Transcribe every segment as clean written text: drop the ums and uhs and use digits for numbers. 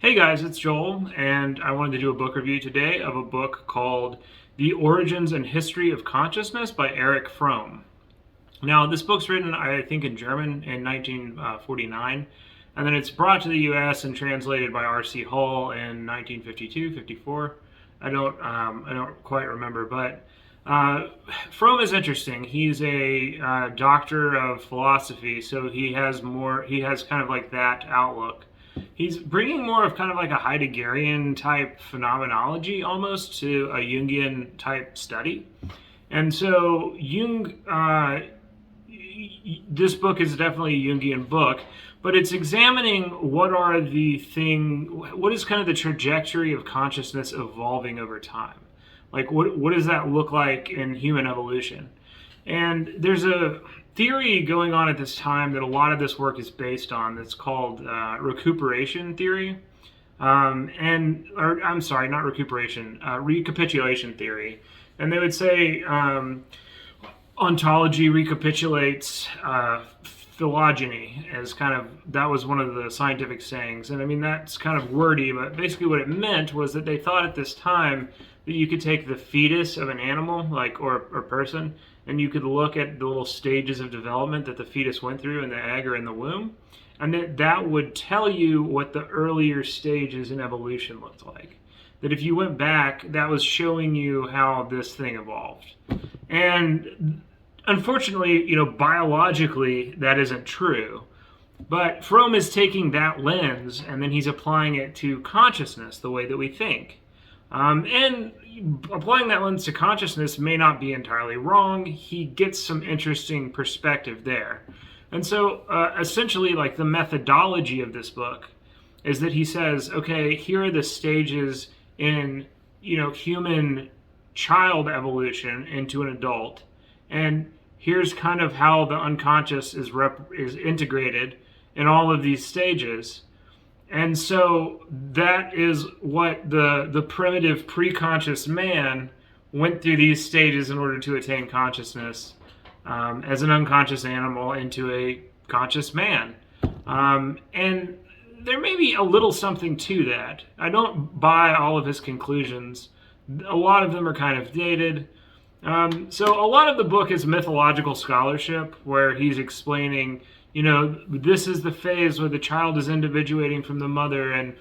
Hey guys, it's Joel, and I wanted to do a book review today of a book called The Origins and History of Consciousness by Erich Fromm. Now, this book's written, I think, in German in 1949, and then it's brought to the U.S. and translated by R.C. Hall in 1952, 54. I don't quite remember, but Fromm is interesting. He's a doctor of philosophy, so he has kind of like that outlook. He's bringing more of kind of like a Heideggerian type phenomenology almost to a Jungian type study. And so this book is definitely a Jungian book, but it's examining what is kind of the trajectory of consciousness evolving over time. Like what does that look like in human evolution? And there's a theory going on at this time that a lot of this work is based on that's called recuperation theory. Recapitulation theory. And they would say ontology recapitulates phylogeny as that was one of the scientific sayings. And I mean, that's kind of wordy, but basically what it meant was that they thought at this time that you could take the fetus of an animal, or person, and you could look at the little stages of development that the fetus went through in the egg or in the womb, and that would tell you what the earlier stages in evolution looked like. That if you went back, that was showing you how this thing evolved. And unfortunately, biologically, that isn't true. But Fromm is taking that lens, and then he's applying it to consciousness, the way that we think. And applying that lens to consciousness may not be entirely wrong. He gets some interesting perspective there. And so essentially, like, the methodology of this book is that he says, okay, here are the stages in human child evolution into an adult, and here's kind of how the unconscious is integrated in all of these stages. And so that is what the primitive pre-conscious man went through these stages in order to attain consciousness as an unconscious animal into a conscious man. And there may be a little something to that. I don't buy all of his conclusions. A lot of them are kind of dated. So a lot of the book is mythological scholarship, where he's explaining this is the phase where the child is individuating from the mother, and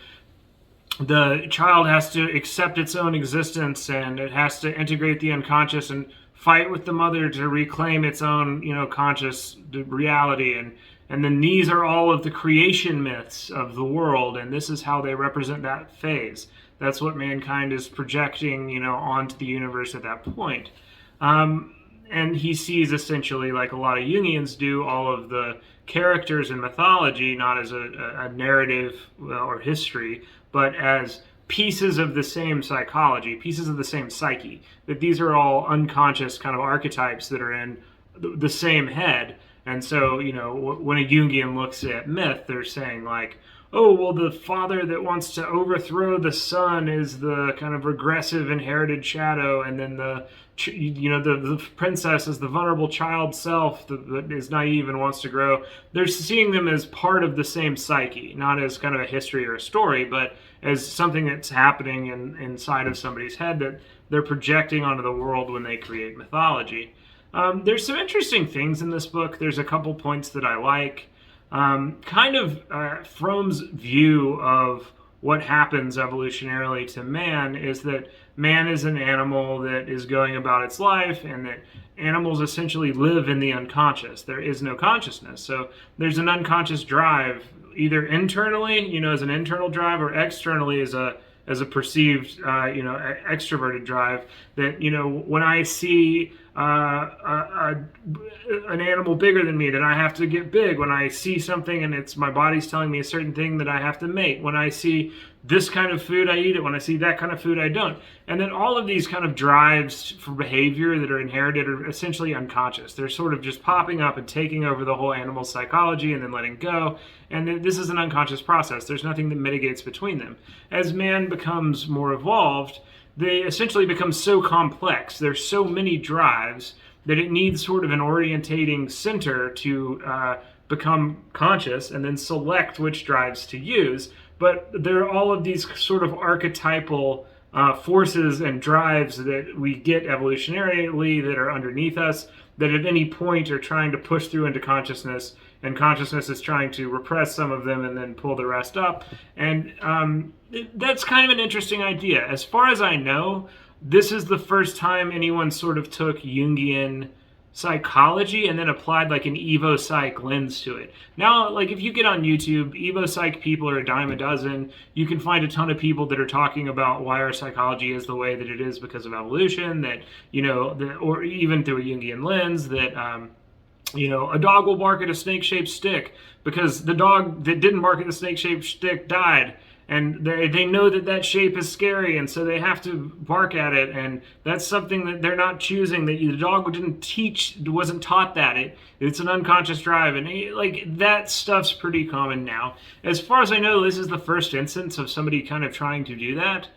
the child has to accept its own existence, and it has to integrate the unconscious and fight with the mother to reclaim its own, conscious reality. And then these are all of the creation myths of the world, and this is how they represent that phase. That's what mankind is projecting, onto the universe at that point. And he sees, essentially, like a lot of Jungians do, all of the characters in mythology not as a narrative or history, but as pieces of the same psychology, pieces of the same psyche. That these are all unconscious kind of archetypes that are in the same head. And so, when a Jungian looks at myth, they're saying, like, oh, well, the father that wants to overthrow the son is the kind of regressive inherited shadow, and then the princess is the vulnerable child self that is naive and wants to grow. They're seeing them as part of the same psyche, not as kind of a history or a story, but as something that's happening inside of somebody's head that they're projecting onto the world when they create mythology. There's some interesting things in this book. There's a couple points that I like. Fromm's view of what happens evolutionarily to man is that man is an animal that is going about its life, and that animals essentially live in the unconscious. There is no consciousness. So there's an unconscious drive, either internally, as an internal drive, or externally as a perceived, extroverted drive. That, when I see an animal bigger than me, that I have to get big. When I see something and it's my body's telling me a certain thing, that I have to mate. When I see this kind of food, I eat it. When I see that kind of food, I don't. And then all of these kind of drives for behavior that are inherited are essentially unconscious. They're sort of just popping up and taking over the whole animal psychology and then letting go. And this is an unconscious process. There's nothing that mitigates between them. As man becomes more evolved, they essentially become so complex. There's so many drives that it needs sort of an orientating center to become conscious and then select which drives to use. but there are all of these sort of archetypal forces and drives that we get evolutionarily that are underneath us, that at any point are trying to push through into consciousness, and consciousness is trying to repress some of them and then pull the rest up. And that's kind of an interesting idea. As far as I know, this is the first time anyone sort of took Jungian psychology and then applied like an Evo Psych lens to it. Now, like if you get on YouTube, Evo Psych people are a dime a dozen. You can find a ton of people that are talking about why our psychology is the way that it is because of evolution, that, you know, or even through a Jungian lens, that you know, a dog will bark at a snake-shaped stick because the dog that didn't bark at the snake-shaped stick died. And they know that that shape is scary, and so they have to bark at it. And that's something that they're not choosing. That the dog wasn't taught that. It's an unconscious drive, and like that stuff's pretty common now. As far as I know, this is the first instance of somebody kind of trying to do that.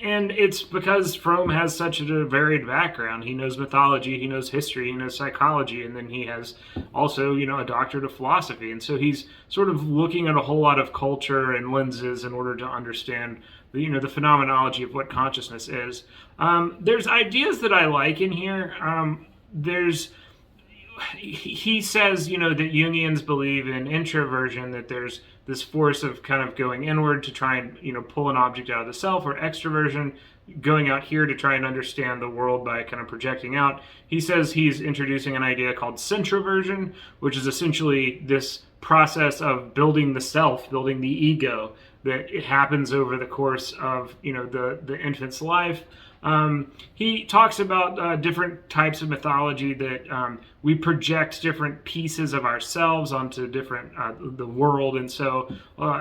And it's because Fromm has such a varied background. He knows mythology, he knows history, he knows psychology, and then he has also, you know, a doctorate of philosophy. And so he's sort of looking at a whole lot of culture and lenses in order to understand, you know, the phenomenology of what consciousness is. There's ideas that I like in here. He says, you know, that Jungians believe in introversion, that there's this force of kind of going inward to try and, you know, pull an object out of the self, or extroversion, going out here to try and understand the world by kind of projecting out. He says he's introducing an idea called Centroversion, which is essentially this process of building the self, building the ego, that it happens over the course of, you know, the infant's life. He talks about different types of mythology, that we project different pieces of ourselves onto different the world, and so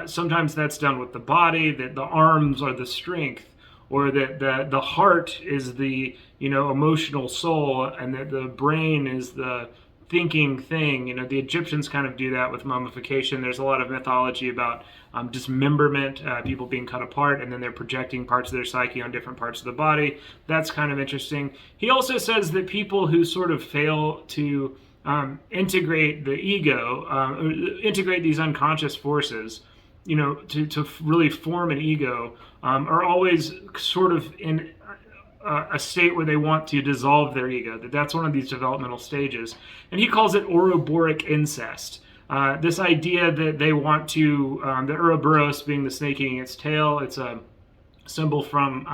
sometimes that's done with the body, that the arms are the strength, or that the heart is the, you know, emotional soul, and that the brain is the thinking thing. You know, the Egyptians kind of do that with mummification. There's a lot of mythology about dismemberment, people being cut apart, and then they're projecting parts of their psyche on different parts of the body. That's kind of interesting. He also says that people who sort of fail to integrate the ego, integrate these unconscious forces, you know, to really form an ego, are always sort of in a state where they want to dissolve their ego. That's one of these developmental stages. And he calls it Oroboric Incest. This idea that they want to, the Ouroboros being the snake eating its tail, it's a symbol from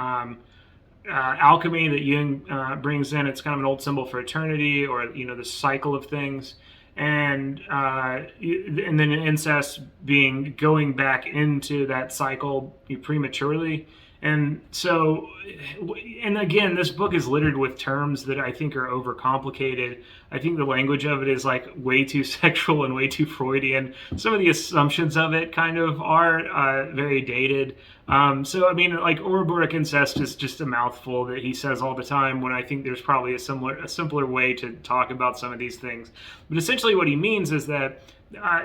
alchemy that Jung brings in. It's kind of an old symbol for eternity, or, you know, the cycle of things. And then incest being going back into that cycle prematurely. And so, and again, this book is littered with terms that I think are overcomplicated. I think the language of it is like way too sexual and way too Freudian. Some of the assumptions of it kind of are very dated. So, I mean, like Oroboric Incest is just a mouthful that he says all the time, when I think there's probably a simpler way to talk about some of these things. But essentially what he means is that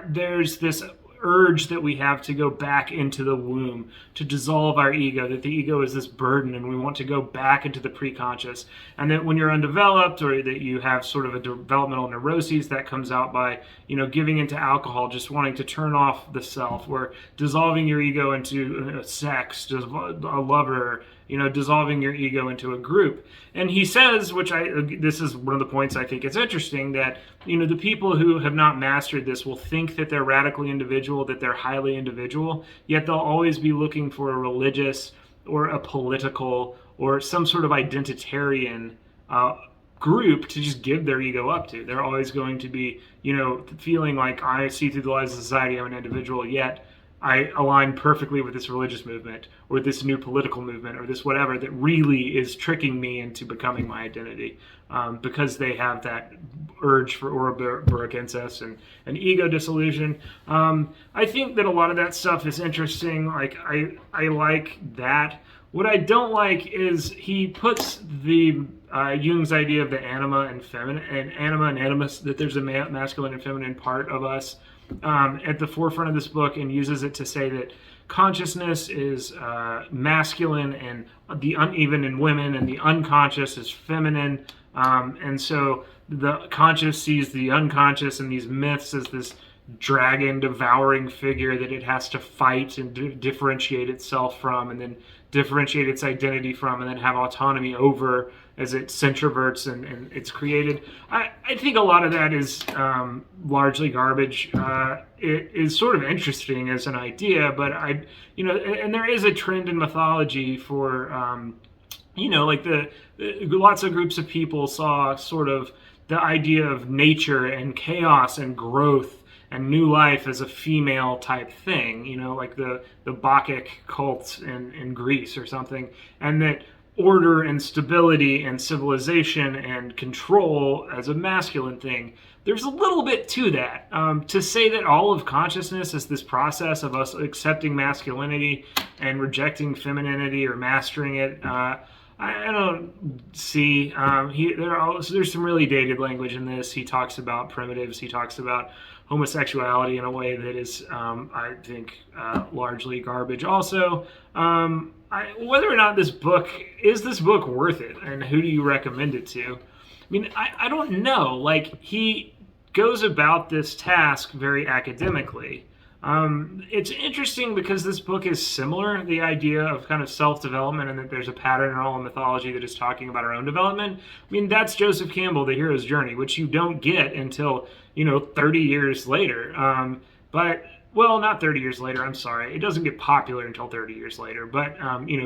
there's this urge that we have to go back into the womb, to dissolve our ego, that the ego is this burden and we want to go back into the preconscious, and that when you're undeveloped, or that you have sort of a developmental neuroses, that comes out by, you know, giving into alcohol, just wanting to turn off the self, or dissolving your ego into sex, just a lover, you know, dissolving your ego into a group. And he says, this is one of the points I think is interesting, that, you know, the people who have not mastered this will think that they're radically individual, that they're highly individual, yet they'll always be looking for a religious or a political or some sort of identitarian group to just give their ego up to. They're always going to be, you know, feeling like, I see through the lies of society, I'm an individual, yet I align perfectly with this religious movement, or this new political movement, or this whatever that really is tricking me into becoming my identity, because they have that urge for Oroboric incest and ego dissolution. I think that a lot of that stuff is interesting. Like I like that. What I don't like is he puts the Jung's idea of the anima and feminine, and anima and animus, that there's a masculine and feminine part of us, at the forefront of this book, and uses it to say that consciousness is masculine and the uneven in women, and the unconscious is feminine. And so the conscious sees the unconscious and these myths as this, dragon devouring figure that it has to fight and differentiate itself from, and then differentiate its identity from, and then have autonomy over as it centroverts and it's created. I think a lot of that is largely garbage. It is sort of interesting as an idea, but and there is a trend in mythology for like the lots of groups of people saw sort of the idea of nature and chaos and growth and new life as a female type thing, like the Bacchic cult in Greece or something, and that order and stability and civilization and control as a masculine thing. There's a little bit to that. To say that all of consciousness is this process of us accepting masculinity and rejecting femininity or mastering it, I don't see. There's some really dated language in this. He talks about primitives. He talks about homosexuality in a way that is, I think, largely garbage. Also, whether or not this book worth it, and who do you recommend it to? I mean, I don't know. Like, he goes about this task very academically. It's interesting because this book is similar, the idea of kind of self-development, and that there's a pattern in all of mythology that is talking about our own development. I mean, that's Joseph Campbell, The Hero's Journey, which you don't get until, 30 years later. Well, not 30 years later, I'm sorry. It doesn't get popular until 30 years later, but,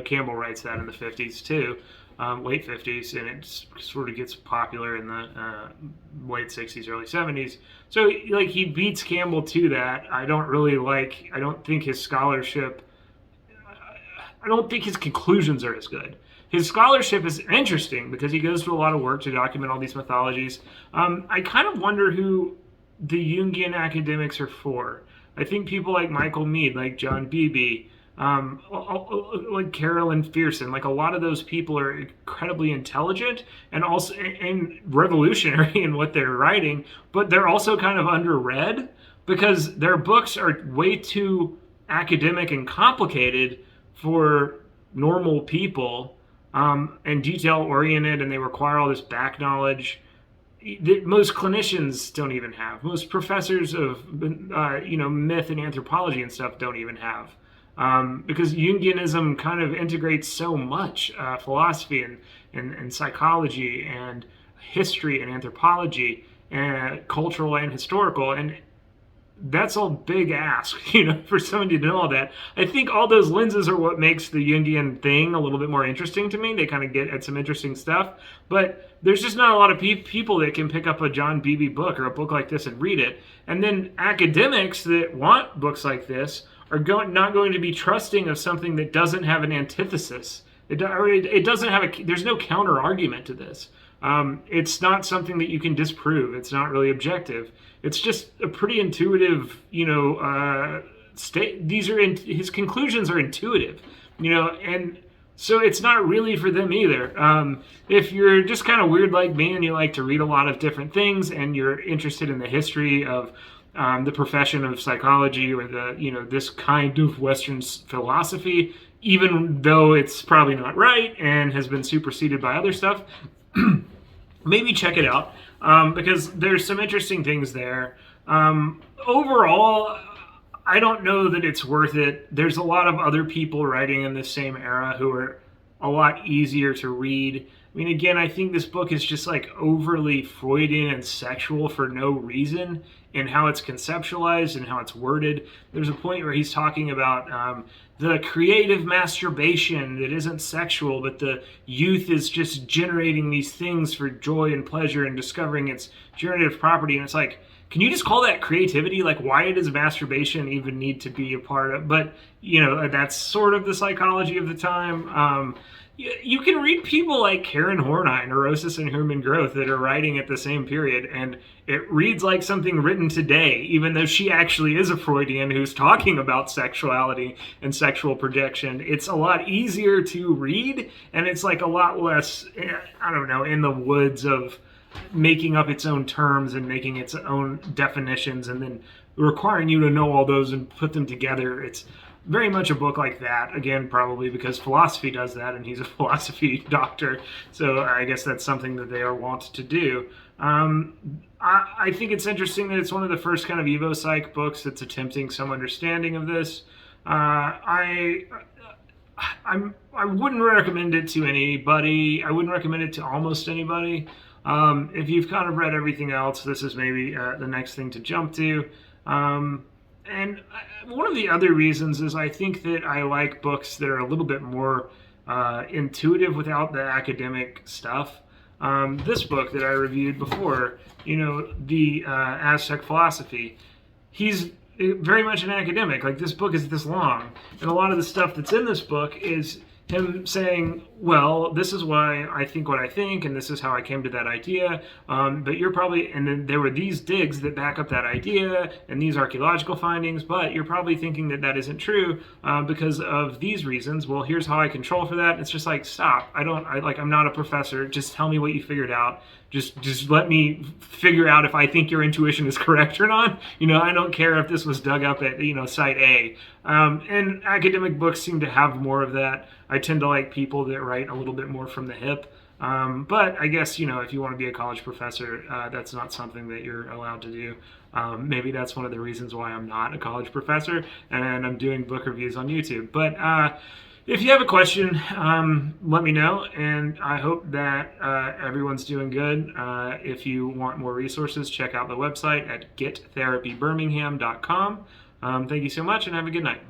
Campbell writes that in the 50s too. Late 50s, and it sort of gets popular in the late 60s, early 70s. So, he beats Campbell to that. I don't think his scholarship, I don't think his conclusions are as good. His scholarship is interesting because he goes through a lot of work to document all these mythologies. I kind of wonder who the Jungian academics are for. I think people like Michael Mead, like John Beebe, like Carolyn Pearson, like a lot of those people are incredibly intelligent and also and revolutionary in what they're writing, but they're also kind of underread because their books are way too academic and complicated for normal people, and detail oriented, and they require all this back knowledge that most clinicians don't even have. Most professors of myth and anthropology and stuff don't even have. Because Jungianism kind of integrates so much philosophy and psychology and history and anthropology and cultural and historical, and that's a big ask, for somebody to know all that. I think all those lenses are what makes the Jungian thing a little bit more interesting to me. They kind of get at some interesting stuff, but there's just not a lot of people that can pick up a John Beebe book or a book like this and read it. And then academics that want books like this are not going to be trusting of something that doesn't have an antithesis. It doesn't have there's no counter argument to this. It's not something that you can disprove. It's not really objective. It's just a pretty intuitive, state. His conclusions are intuitive, and so it's not really for them either. If you're just kind of weird like me and you like to read a lot of different things and you're interested in the history of the profession of psychology or this kind of Western philosophy, even though it's probably not right and has been superseded by other stuff, maybe check it out, because there's some interesting things there. Overall, I don't know that it's worth it. There's a lot of other people writing in the same era who are a lot easier to read. I mean, again, I think this book is just like overly Freudian and sexual for no reason in how it's conceptualized and how it's worded. There's a point where he's talking about the creative masturbation that isn't sexual, but the youth is just generating these things for joy and pleasure and discovering its generative property. And it's like, can you just call that creativity? Like, why does masturbation even need to be a part of? But, that's sort of the psychology of the time. You can read people like Karen Horney, Neurosis and Human Growth, that are writing at the same period, and it reads like something written today, even though she actually is a Freudian who's talking about sexuality and sexual projection. It's a lot easier to read, and it's like a lot less, in the woods of making up its own terms and making its own definitions and then requiring you to know all those and put them together. very much a book like that. Again, probably because philosophy does that, and he's a philosophy doctor, so I guess that's something that they are wont to do. I think it's interesting that it's one of the first kind of Evo Psych books that's attempting some understanding of this. I wouldn't recommend it to anybody. I wouldn't recommend it to almost anybody. If you've kind of read everything else, this is maybe the next thing to jump to. And one of the other reasons is I think that I like books that are a little bit more intuitive without the academic stuff. This book that I reviewed before, the Aztec philosophy, he's very much an academic. Like, this book is this long, and a lot of the stuff that's in this book is him saying, well, this is why I think what I think, and this is how I came to that idea, but you're probably, and then there were these digs that back up that idea, and these archaeological findings, but you're probably thinking that that isn't true because of these reasons. Well, here's how I control for that. It's just like, stop. I'm not a professor. Just tell me what you figured out. Just let me figure out if I think your intuition is correct or not. I don't care if this was dug up at, site A. And academic books seem to have more of that. I tend to like people that write a little bit more from the hip. But I guess, if you want to be a college professor, that's not something that you're allowed to do. Maybe that's one of the reasons why I'm not a college professor and I'm doing book reviews on YouTube. But if you have a question, let me know, and I hope that everyone's doing good. If you want more resources, check out the website at gettherapybirmingham.com. Thank you so much, and have a good night.